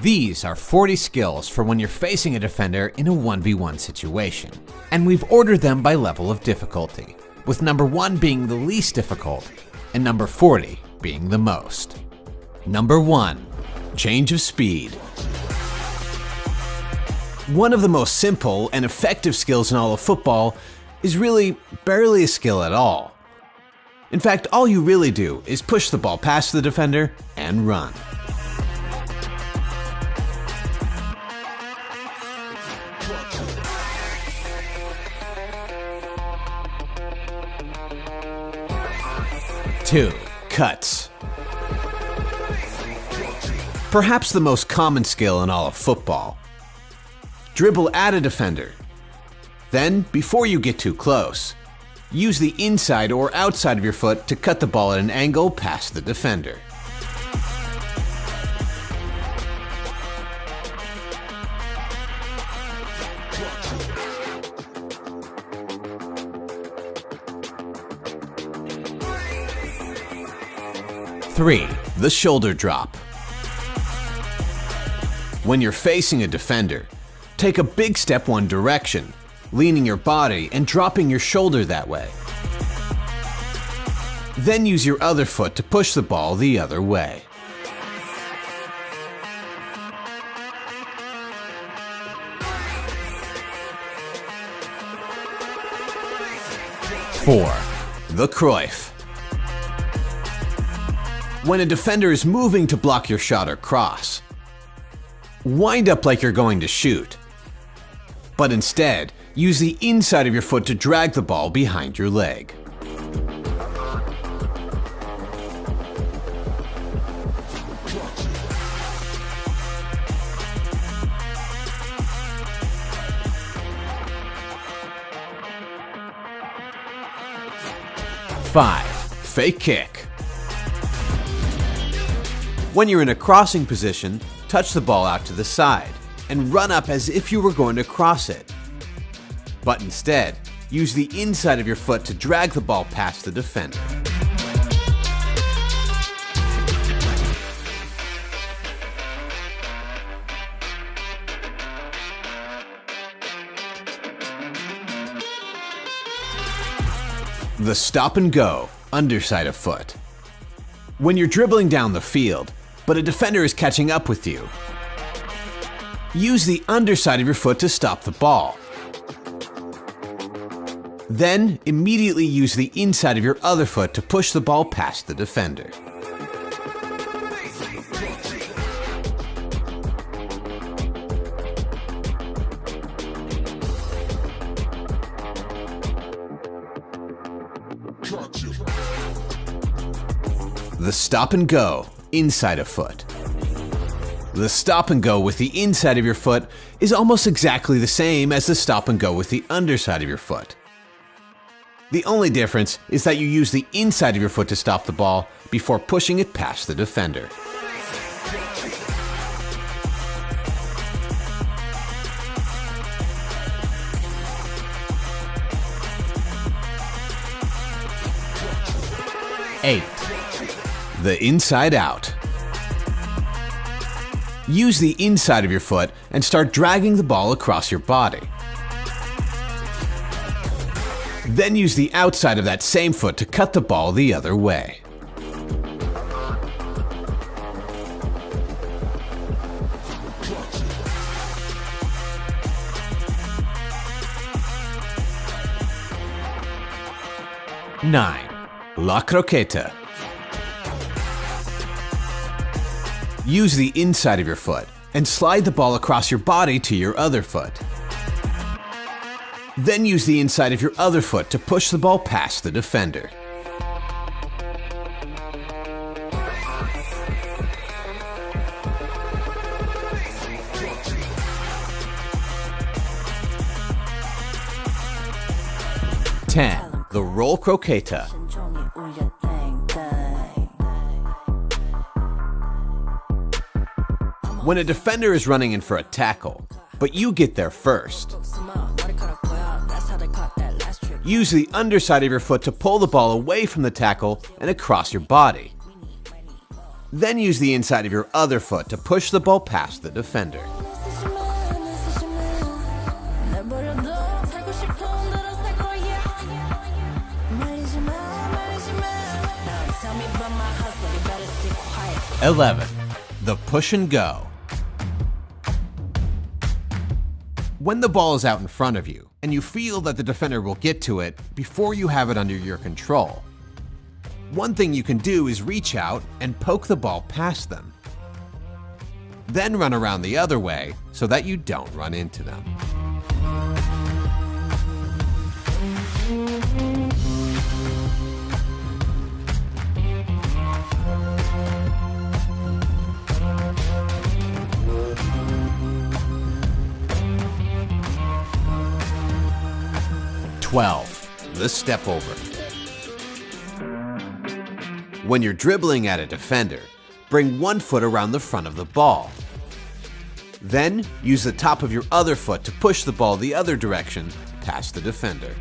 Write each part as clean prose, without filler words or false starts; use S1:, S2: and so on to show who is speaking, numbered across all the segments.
S1: These are 40 skills for when you're facing a defender in a 1v1 situation. And we've ordered them by level of difficulty, with number 1 being the least difficult and number 40 being the most. Number 1. Change of speed. One of the most simple and effective skills in all of football is really barely a skill at all. In fact, all you really do is push the ball past the defender and run. Two, cuts. Perhaps the most common skill in all of football. Dribble at a defender. Then, before you get too close, use the inside or outside of your foot to cut the ball at an angle past the defender. Three, the shoulder drop. When you're facing a defender, take a big step one direction, leaning your body and dropping your shoulder that way. Then use your other foot to push the ball the other way. Four, the Cruyff. When a defender is moving to block your shot or cross, wind up like you're going to shoot, but instead use the inside of your foot to drag the ball behind your leg. Five, fake kick. When you're in a crossing position, touch the ball out to the side and run up as if you were going to cross it. But instead, use the inside of your foot to drag the ball past the defender. The stop and go, underside of foot. When you're dribbling down the field, but a defender is catching up with you, use the underside of your foot to stop the ball. Then, immediately use the inside of your other foot to push the ball past the defender. The stop and go, inside of foot. The stop and go with the inside of your foot is almost exactly the same as the stop and go with the underside of your foot. The only difference is that you use the inside of your foot to stop the ball before pushing it past the defender. Eight, the inside out. Use the inside of your foot and start dragging the ball across your body. Then use the outside of that same foot to cut the ball the other way. Nine, la croqueta. Use the inside of your foot and slide the ball across your body to your other foot. Then use the inside of your other foot to push the ball past the defender. Ten, the roll croqueta. When a defender is running in for a tackle, but you get there first, use the underside of your foot to pull the ball away from the tackle and across your body. Then use the inside of your other foot to push the ball past the defender. "11. The push and go. When the ball is out in front of you, and you feel that the defender will get to it before you have it under your control, one thing you can do is reach out and poke the ball past them. Then run around the other way so that you don't run into them. The step over. When you're dribbling at a defender, bring one foot around the front of the ball. Then use the top of your other foot to push the ball the other direction past the defender.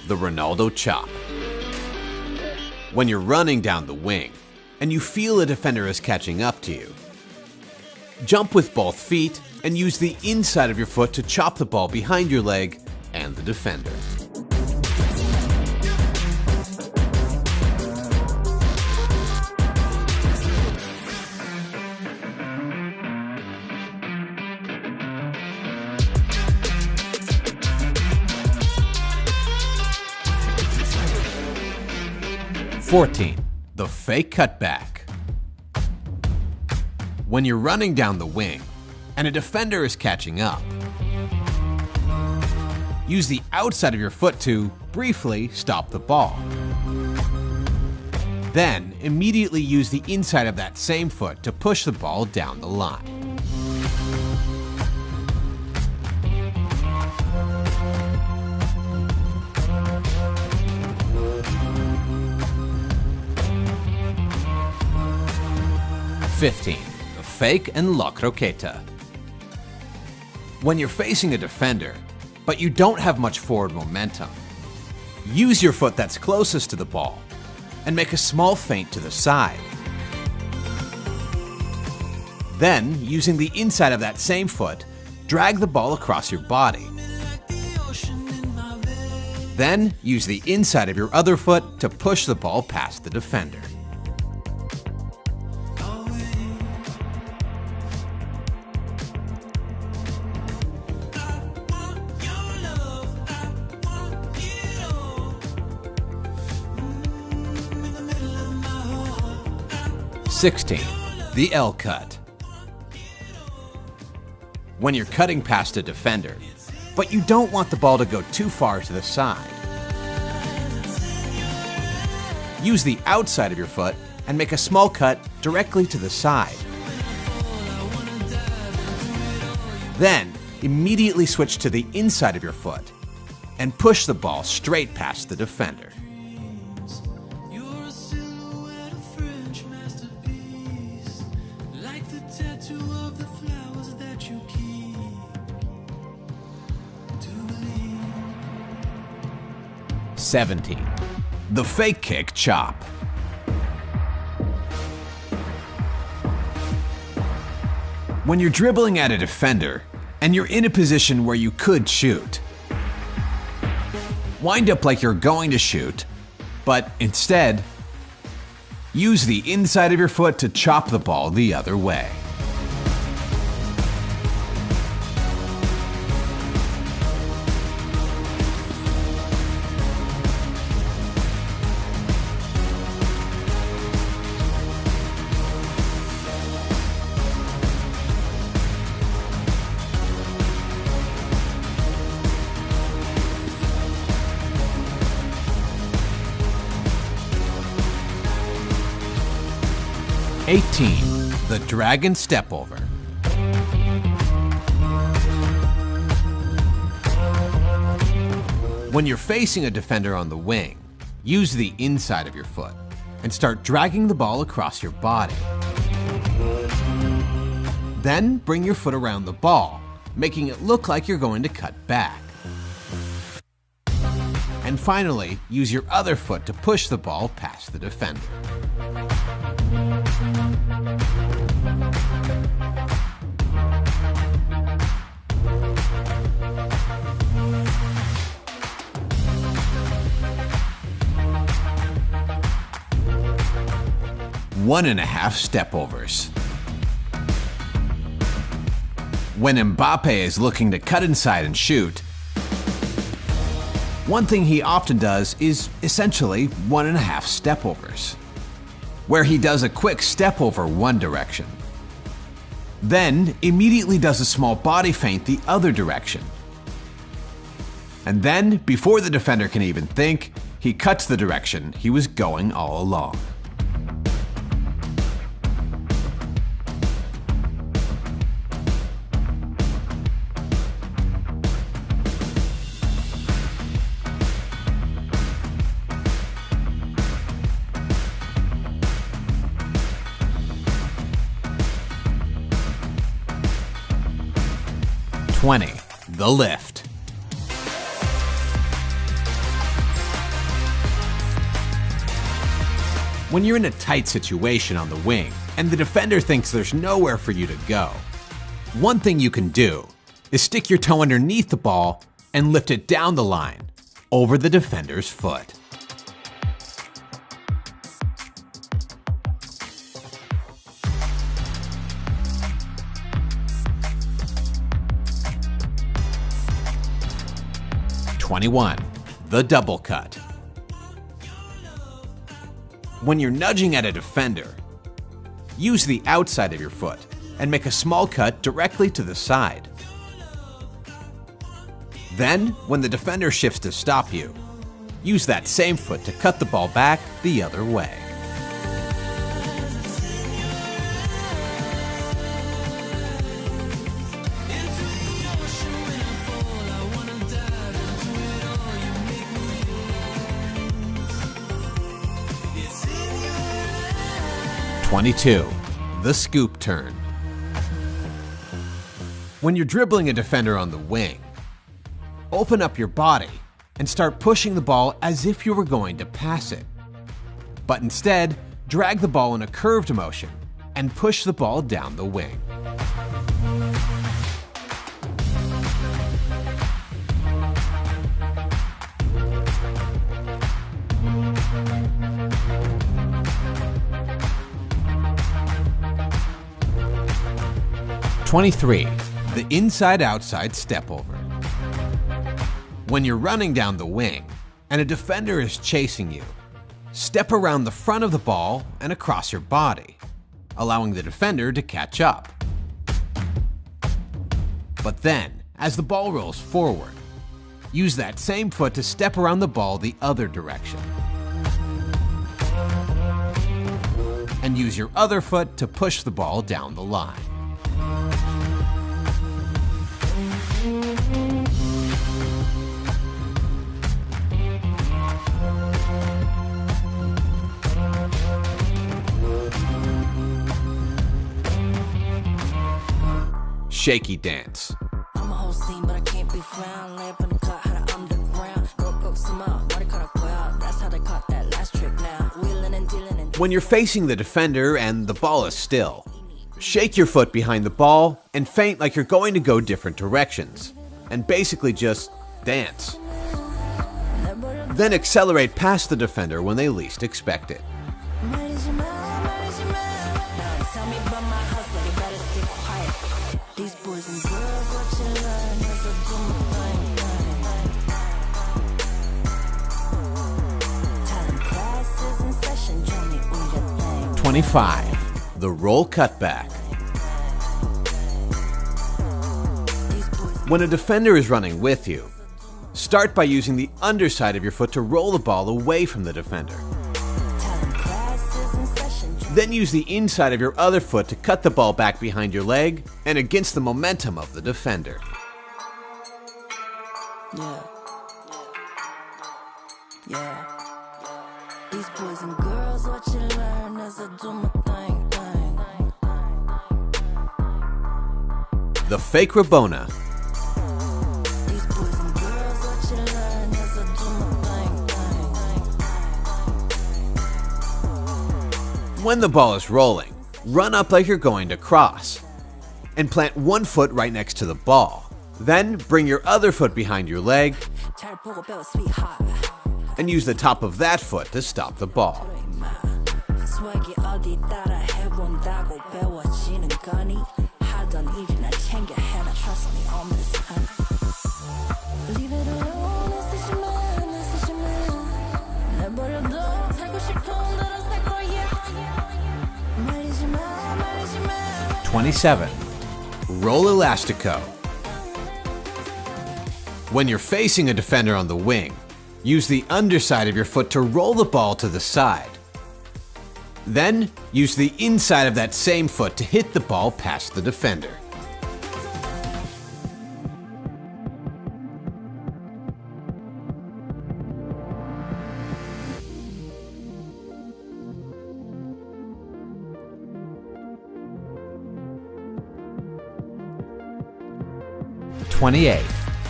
S1: The Ronaldo chop. When you're running down the wing and you feel a defender is catching up to you, jump with both feet and use the inside of your foot to chop the ball behind your leg and the defender. The fake cutback. When you're running down the wing and a defender is catching up, use the outside of your foot to briefly stop the ball. Then immediately use the inside of that same foot to push the ball down the line. The fake and la croqueta. When you're facing a defender, but you don't have much forward momentum, use your foot that's closest to the ball and make a small feint to the side. Then, using the inside of that same foot, drag the ball across your body. Then, use the inside of your other foot to push the ball past the defender. The L cut. When you're cutting past a defender, but you don't want the ball to go too far to the side, use the outside of your foot and make a small cut directly to the side. Then, immediately switch to the inside of your foot and push the ball straight past the defender. 17. The fake kick chop. When you're dribbling at a defender and you're in a position where you could shoot, wind up like you're going to shoot, but instead, use the inside of your foot to chop the ball the other way. The dragon step over. When you're facing a defender on the wing, use the inside of your foot and start dragging the ball across your body. Then bring your foot around the ball, making it look like you're going to cut back. And finally, use your other foot to push the ball past the defender. One and a half step overs. When Mbappe is looking to cut inside and shoot, one thing he often does is essentially 1.5 step overs, where he does a quick step over one direction, then immediately does a small body feint the other direction. And then, before the defender can even think, he cuts the direction he was going all along. The lift. When you're in a tight situation on the wing and the defender thinks there's nowhere for you to go, one thing you can do is stick your toe underneath the ball and lift it down the line, over the defender's foot. The double cut. When you're nudging at a defender, use the outside of your foot and make a small cut directly to the side. Then, when the defender shifts to stop you, use that same foot to cut the ball back the other way. The scoop turn. When you're dribbling a defender on the wing, open up your body and start pushing the ball as if you were going to pass it. But instead, drag the ball in a curved motion and push the ball down the wing. The inside-outside step over. When you're running down the wing and a defender is chasing you, step around the front of the ball and across your body, allowing the defender to catch up. But then, as the ball rolls forward, use that same foot to step around the ball the other direction. And use your other foot to push the ball down the line. Shaky dance. When you're facing the defender and the ball is still, shake your foot behind the ball and feint like you're going to go different directions, and basically just dance. Then accelerate past the defender when they least expect it.
S2: These boys and girls, what you learn as I do my thing. Talent classes in session, join me on your thing.
S1: 25. The roll cutback. When a defender is running with you, start by using the underside of your foot to roll the ball away from the defender. Then use the inside of your other foot to cut the ball back behind your leg and against the momentum of the defender.
S2: Yeah. These boys and girls, what you learn as I do my thing.
S1: The fake Rabona.
S2: These boys and girls watching line as I do my thing.
S1: When the ball is rolling, run up like you're going to cross, and plant one foot right next to the ball. Then bring your other foot behind your leg
S2: 잘 보고 배워, sweetheart.
S1: and use the top of that foot to stop the ball.
S2: swag이 어디 따라 해본다고 배워지는 거니 하던 일이나 챙겨 해라 trust me on this honey leave it alone 애쓰지마 내버려둬 살고 싶은 대로 살 거야 말리지마
S1: 27. Roll elastico. When you're facing a defender on the wing, use the underside of your foot to roll the ball to the side. Then, use the inside of that same foot to hit the ball past the defender.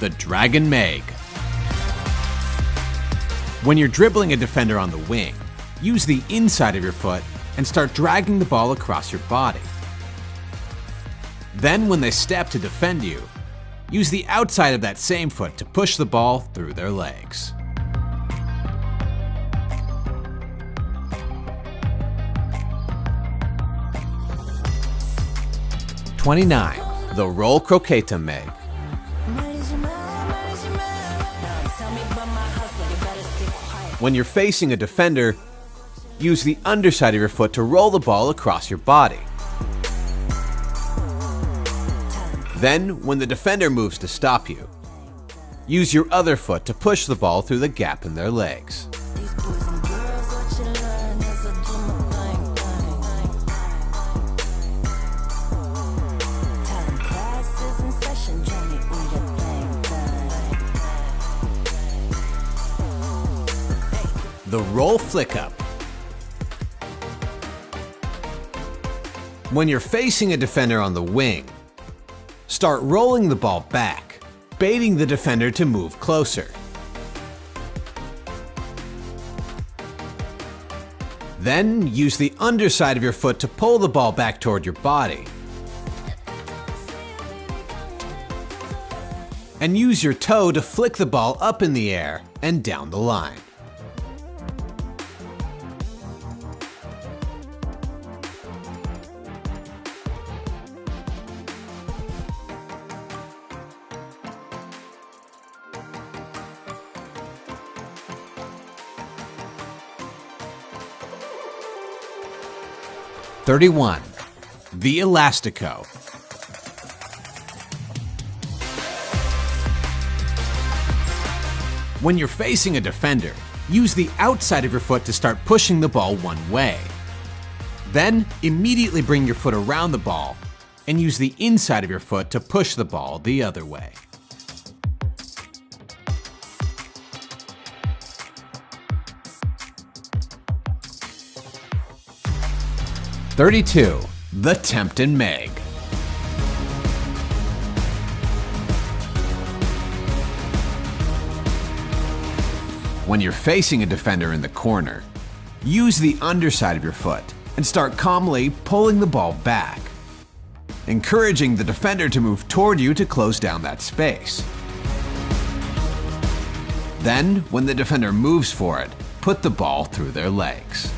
S1: The Dragon Meg. When you're dribbling a defender on the wing, use the inside of your foot and start dragging the ball across your body. Then, when they step to defend you, use the outside of that same foot to push the ball through their legs. The Roll Croqueta Meg. When you're facing a defender, use the underside of your foot to roll the ball across your body. Then, when the defender moves to stop you, use your other foot to push the ball through the gap in their legs.
S2: These boys and girls watching line as I do my thing. Talent classes in session, join me on your thing.
S1: The Roll Flick Up. When you're facing a defender on the wing, start rolling the ball back, baiting the defender to move closer. Then use the underside of your foot to pull the ball back toward your body. And use your toe to flick the ball up in the air and down the line. The Elastico. When you're facing a defender, use the outside of your foot to start pushing the ball one way. Then, immediately bring your foot around the ball and use the inside of your foot to push the ball the other way. The Temptin' Meg. When you're facing a defender in the corner, use the underside of your foot and start calmly pulling the ball back, encouraging the defender to move toward you to close down that space. Then, when the defender moves for it, put the ball through their legs.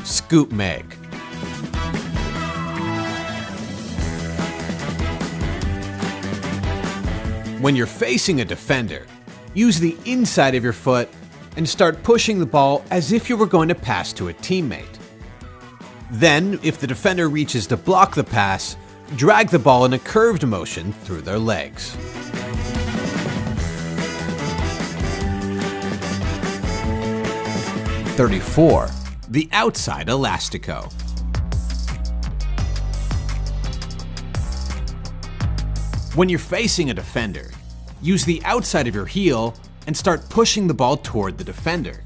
S1: Scoop Meg. When you're facing a defender, use the inside of your foot and start pushing the ball as if you were going to pass to a teammate. Then, if the defender reaches to block the pass, drag the ball in a curved motion through their legs. The Outside Elastico. When you're facing a defender, use the outside of your heel and start pushing the ball toward the defender.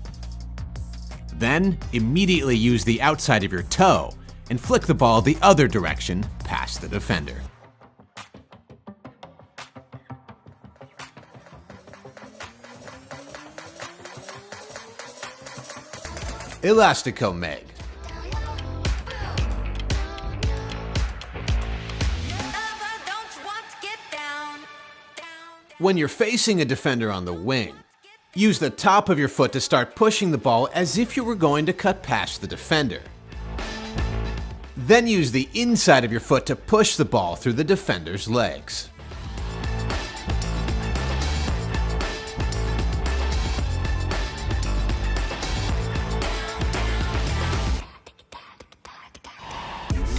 S1: Then, immediately use the outside of your toe and flick the ball the other direction past the defender. Elastico Meg. When you're facing a defender on the wing, use the top of your foot to start pushing the ball as if you were going to cut past the defender. Then use the inside of your foot to push the ball through the defender's legs.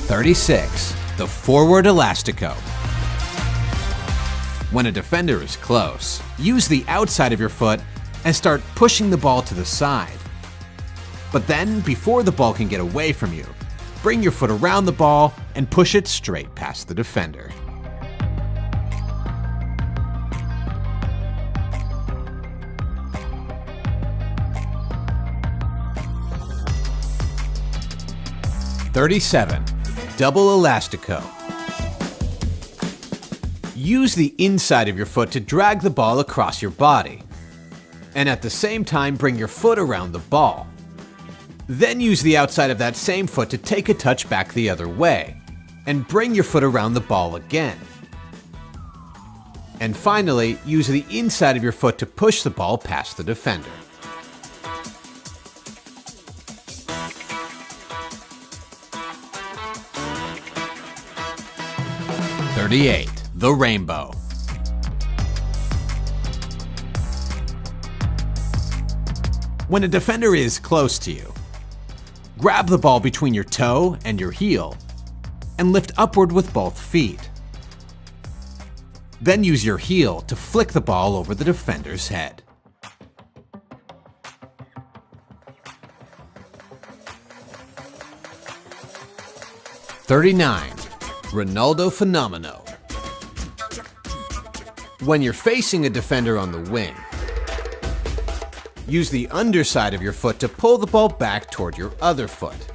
S1: "36. The forward elastico. When a defender is close, use the outside of your foot and start pushing the ball to the side. But then, before the ball can get away from you, bring your foot around the ball and push it straight past the defender. "37. Double elastico. Use the inside of your foot to drag the ball across your body, and at the same time bring your foot around the ball. Then use the outside of that same foot to take a touch back the other way, and bring your foot around the ball again. And finally, use the inside of your foot to push the ball past the defender. "38. The rainbow. When a defender is close to you, grab the ball between your toe and your heel and lift upward with both feet. Then use your heel to flick the ball over the defender's head. "39. Ronaldo Fenomeno. When you're facing a defender on the wing, use the underside of your foot to pull the ball back toward your other foot.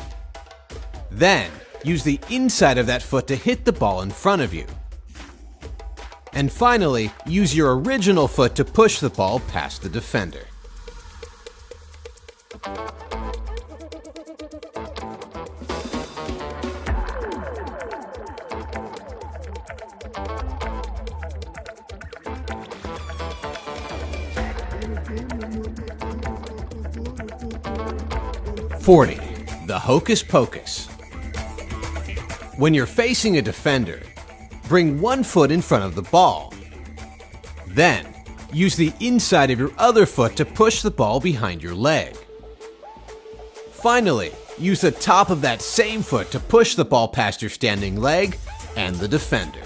S1: Then, use the inside of that foot to hit the ball in front of you. And finally, use your original foot to push the ball past the defender. "40. The hocus pocus. When you're facing a defender, bring one foot in front of the ball. Then, use the inside of your other foot to push the ball behind your leg. Finally, use the top of that same foot to push the ball past your standing leg and the defender.